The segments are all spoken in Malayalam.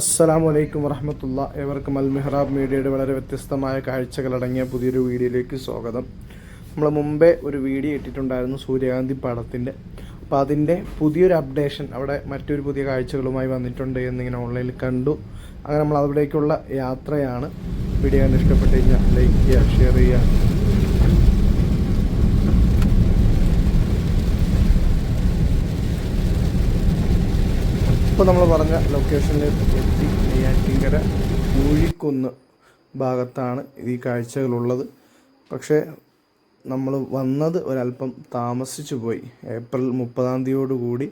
അസ്സലാമു അലൈക്കും വറഹ്മത്തുള്ളാ. ഏവർക്കും അൽ മിഹ്റാബ് മീഡിയയുടെ വളരെ വ്യത്യസ്തമായ കാഴ്ചകളടങ്ങിയ പുതിയൊരു വീഡിയോയിലേക്ക് സ്വാഗതം. നമ്മൾ മുമ്പേ ഒരു വീഡിയോ ഇട്ടിട്ടുണ്ടായിരുന്നു സൂര്യകാന്തി പടത്തിൻ്റെ. അപ്പോൾ അതിൻ്റെ പുതിയൊരു അപ്ഡേഷൻ അവിടെ മറ്റൊരു പുതിയ കാഴ്ചകളുമായി വന്നിട്ടുണ്ട് എന്നിങ്ങനെ ഓൺലൈനിൽ കണ്ടു. അങ്ങനെ നമ്മൾ അവിടേക്കുള്ള യാത്രയാണ്. വീഡിയോ കണ്ട് ഇഷ്ടപ്പെട്ട് കഴിഞ്ഞാൽ ലൈക്ക് ചെയ്യുക, ഷെയർ ചെയ്യുക. ഇപ്പോൾ നമ്മൾ പറഞ്ഞ ലൊക്കേഷനിൽ എത്തി. നെയ്യാറ്റിൻകര മൂഴിക്കുന്ന് ഭാഗത്താണ് ഈ കാഴ്ചകളുള്ളത്. പക്ഷേ നമ്മൾ വന്നത് ഒരല്പം താമസിച്ചു പോയി. ഏപ്രിൽ 30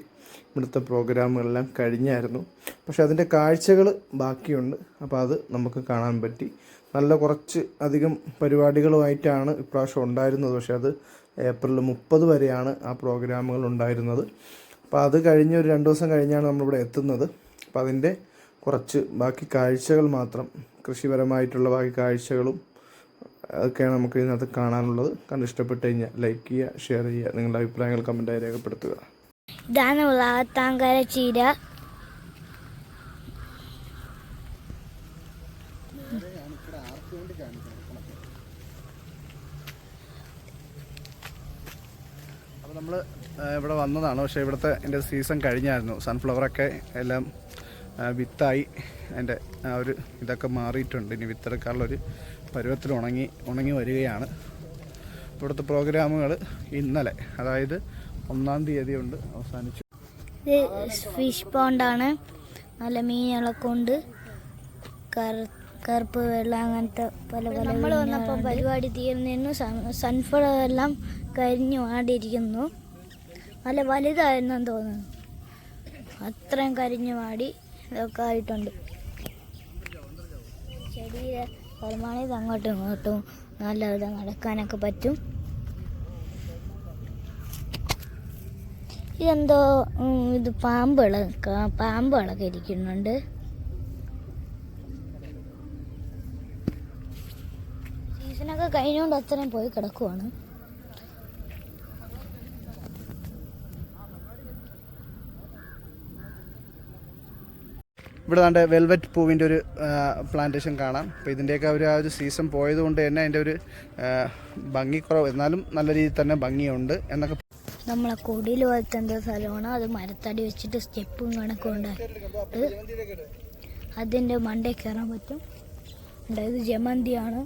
ഇവിടുത്തെ പ്രോഗ്രാമുകളെല്ലാം കഴിഞ്ഞായിരുന്നു. പക്ഷേ അതിൻ്റെ കാഴ്ചകൾ ബാക്കിയുണ്ട്. അപ്പോൾ അത് നമുക്ക് കാണാൻ പറ്റി. നല്ല കുറച്ച് അധികം പരിപാടികളുമായിട്ടാണ് ഇപ്രാവശ്യം ഉണ്ടായിരുന്നത്. പക്ഷേ അത് ഏപ്രിൽ 30 വരെയാണ് ആ പ്രോഗ്രാമുകൾ ഉണ്ടായിരുന്നത്. അപ്പോൾ അത് കഴിഞ്ഞ് ഒരു 2 ദിവസം കഴിഞ്ഞാണ് നമ്മളിവിടെ എത്തുന്നത്. അപ്പോൾ അതിൻ്റെ കുറച്ച് ബാക്കി കാഴ്ചകൾ മാത്രം, കൃഷിപരമായിട്ടുള്ള ബാക്കി കാഴ്ചകളും അതൊക്കെയാണ് നമുക്ക് ഇതിനകത്ത് കാണാനുള്ളത്. കണ്ടിഷ്ടപ്പെട്ട് കഴിഞ്ഞാൽ ലൈക്ക് ചെയ്യുക, ഷെയർ ചെയ്യുക, നിങ്ങളുടെ അഭിപ്രായങ്ങൾ കമൻറ്റായി രേഖപ്പെടുത്തുക. ഇതാണ് ഉളാത്താങ്കര ചീര. അപ്പോൾ നമ്മൾ ഇവിടെ വന്നതാണ്. പക്ഷേ ഇവിടുത്തെ എൻ്റെ സീസൺ കഴിഞ്ഞായിരുന്നു. സൺഫ്ലവറൊക്കെ എല്ലാം വിത്തായി അതിൻ്റെ ആ ഒരു ഇതൊക്കെ മാറിയിട്ടുണ്ട്. ഇനി വിത്തെടുക്കാനുള്ളൊരു പരുവത്തിൽ ഉണങ്ങി വരികയാണ്. ഇവിടുത്തെ പ്രോഗ്രാമുകൾ ഇന്നലെ, അതായത് 1-ാം തീയതി കൊണ്ട് അവസാനിച്ചു. ഇത് ഫിഷ് പോണ്ടാണ്. നല്ല മീനുകളൊക്കെ ഉണ്ട്. കറുപ്പ് വെള്ളം അങ്ങനത്തെ പല പല. നമ്മൾ വന്നപ്പോൾ പരിപാടി തീർന്നിരുന്നു. സൺഫ്ലവർ എല്ലാം കരിഞ്ഞു വാടിയിരിക്കുന്നു. നല്ല വലുതായിരുന്നെന്ന് തോന്നുന്നു. അത്രയും കരിഞ്ഞു വാടി ഇതൊക്കെ ആയിട്ടുണ്ട്. ചെടിയുടെ പരമാവധി അങ്ങോട്ടും ഇങ്ങോട്ടും നല്ല വിധ നടക്കാനൊക്കെ പറ്റും. ഇതെന്തോ ഇത് പാമ്പുകളൊക്കെ ഇരിക്കുന്നുണ്ട്. സീസണൊക്കെ കഴിഞ്ഞുകൊണ്ട് അത്രയും പോയി കിടക്കുവാണ്. ഇവിടെ നല്ല വെൽവെറ്റ് പൂവിൻ്റെ ഒരു പ്ലാന്റേഷൻ കാണാം. അപ്പോൾ ഇതിൻ്റെയൊക്കെ ആ ഒരു സീസൺ പോയതുകൊണ്ട് തന്നെ അതിൻ്റെ ഒരു ഭംഗിക്കുറവ്, എന്നാലും നല്ല രീതിയിൽ തന്നെ ഭംഗിയുണ്ട് എന്നൊക്കെ. നമ്മളെ കൊടിയിൽ പോലത്തെ എന്തോ സ്ഥലമാണ്. അത് മരത്തടി വെച്ചിട്ട് സ്റ്റെപ്പും കണക്കും ഉണ്ടായിട്ട് അതിൻ്റെ മണ്ടേ കയറാൻ പറ്റും. ഇത് ജമന്തിയാണ്.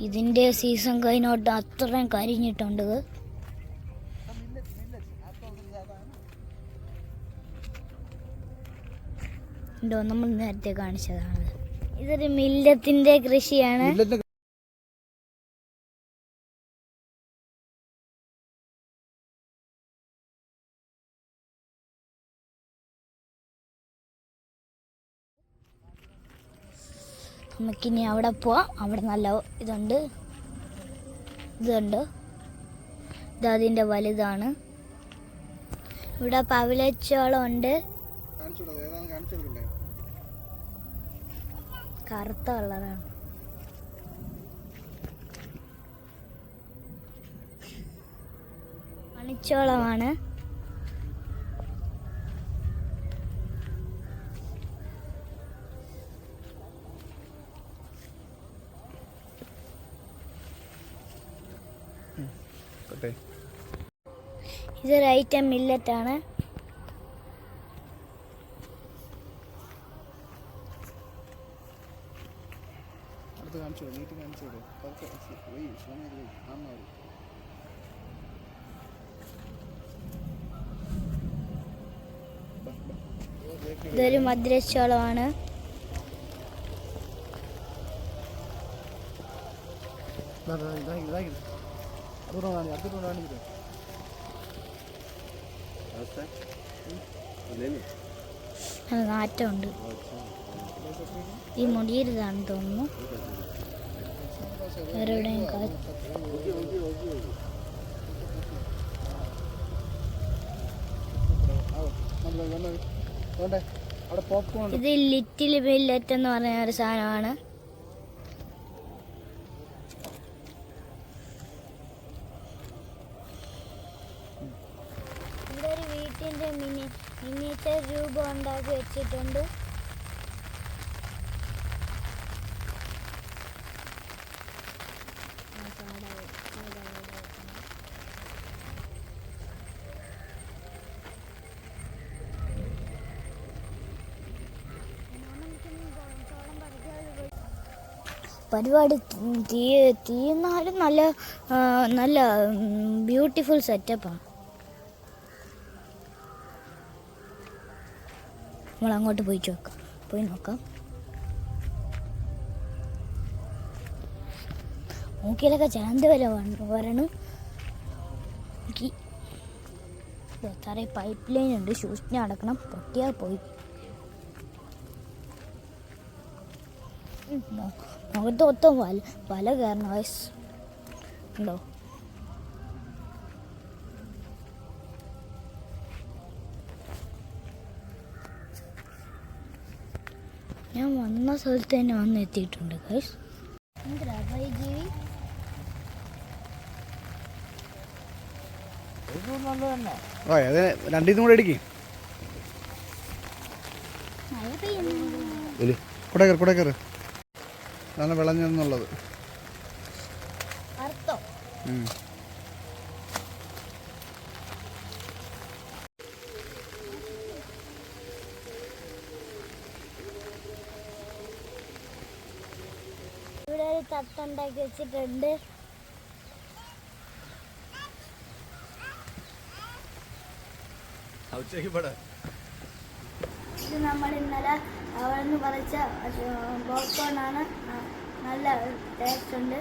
ഇതിൻ്റെ സീസൺ കഴിഞ്ഞോട്ട് അത്രയും കരിഞ്ഞിട്ടുണ്ട്. നമ്മൾ നേരത്തെ കാണിച്ചതാണ്. ഇതൊരു മില്ലത്തിന്റെ കൃഷിയാണ്. നമുക്കിനി അവിടെ പോവാം. അവിടെ നല്ല ഇതുണ്ട്. ഇത് അതിൻ്റെ വലുതാണ്. ഇവിടെ പവിഴച്ചോളം ഉണ്ട്. കറുത്ത കളറാണ്. മണിച്ചോളമാണ്. ഇതൊരു ഐറ്റം മില്ലറ്റാണ്. ഇതൊരു മധുരച്ചോളമാണ്. നാറ്റമുണ്ട്. ഈ മുടിയിരുതാണെന്ന് തോന്നുന്നു. വേറെ എവിടെയും ഇത് ലിറ്റിൽ മില്ലറ്റ് എന്ന് പറഞ്ഞ ഒരു സാധനമാണ്. ഷൂട്ടിൻ്റെ മിനിയേച്ചർ രൂപം ഉണ്ടാക്കി വെച്ചിട്ടുണ്ട്. പരിപാടി തീർന്നാലും നല്ല നല്ല ബ്യൂട്ടിഫുൾ സെറ്റപ്പാണ്. നമ്മൾ അങ്ങോട്ട് പോയി നോക്കാം. മൂക്കിലൊക്കെ ചാന്ത് വരെ വരണം. സാറേ പൈപ്പ് ലൈൻ ഉണ്ട്, സൂക്ഷിച്ച് നടക്കണം, പൊട്ടിയാൽ പോയി. മുഖത്ത് മൊത്തം വല കയറണം വയസ്സ് ഉണ്ടോ. ഞാൻ വന്ന സ്ഥലത്ത് തന്നെ വന്ന് എത്തിയിട്ടുണ്ട് ഗൈസ്. എന്തിനാ വൈജീവി അതെ രണ്ടീന്നും കൂടെ അടിക്കും. മഴ പെയ്യുന്നു. കുടക്കറ് അതാണ് വിളഞ്ഞെന്നുള്ളത് അർത്ഥം. ഇവിടെ ഒരു തട്ടുണ്ടാക്കി വെച്ചിട്ടുണ്ട്. ഇത് നമ്മൾ ഇന്നലെ അവിടെ നിന്ന് പറിച്ച പോപ്കോൺ ആണ്. നല്ല ടേസ്റ്റ് ഉണ്ട്.